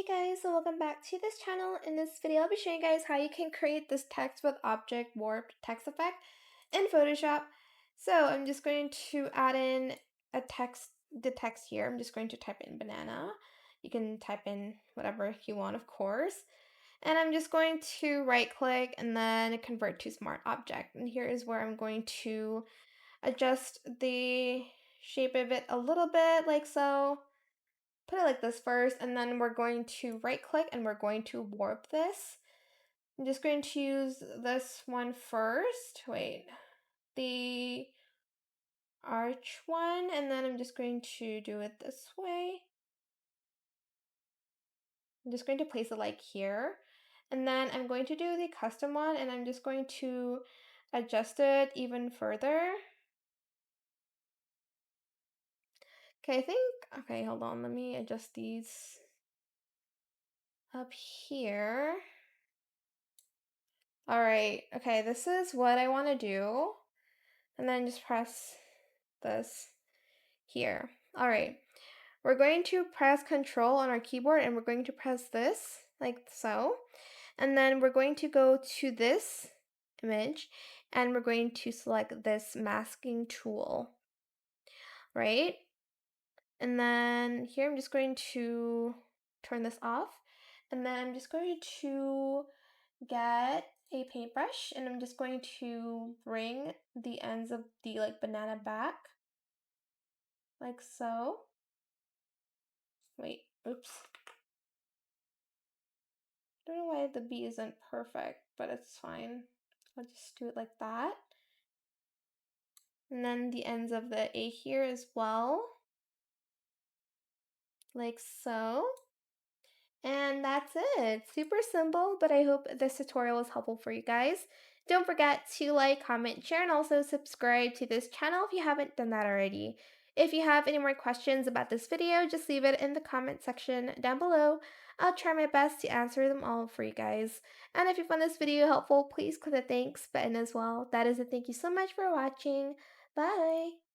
guys, so welcome back to this channel. In this video, I'll be showing you guys how you can create this text with object warp text effect in Photoshop. So I'm just going to add in the text here. I'm just going to type in banana. You can type in whatever you want, of course. And I'm just going to right click and then convert to smart object. And here is where I'm going to adjust the shape of it a little bit, like so. Put it like this first, and then we're going to right click and we're going to warp this. I'm just going to use this one first. Wait, the arch one, and then I'm just going to do it this way. I'm just going to place it like here. And then I'm going to do the custom one, and I'm just going to adjust it even further. Okay, okay, hold on, let me adjust these up here. All right, okay, this is what I want to do. And then just press this here. All right, we're going to press Control on our keyboard and we're going to press this like so. And then we're going to go to this image and we're going to select this masking tool, right? And then here I'm just going to turn this off. And then I'm just going to get a paintbrush and I'm just going to bring the ends of the banana back like so. Wait, oops. Don't know why the B isn't perfect, but it's fine. I'll just do it like that. And then the ends of the A here as well, like so. And that's it. Super simple, but I hope this tutorial was helpful for you guys. Don't forget to like, comment, share, and also subscribe to this channel if you haven't done that already. If you have any more questions about this video, just leave it in the comment section down below. I'll try my best to answer them all for you guys. And if you found this video helpful, please click the thanks button as well. That is a thank you so much for watching. Bye!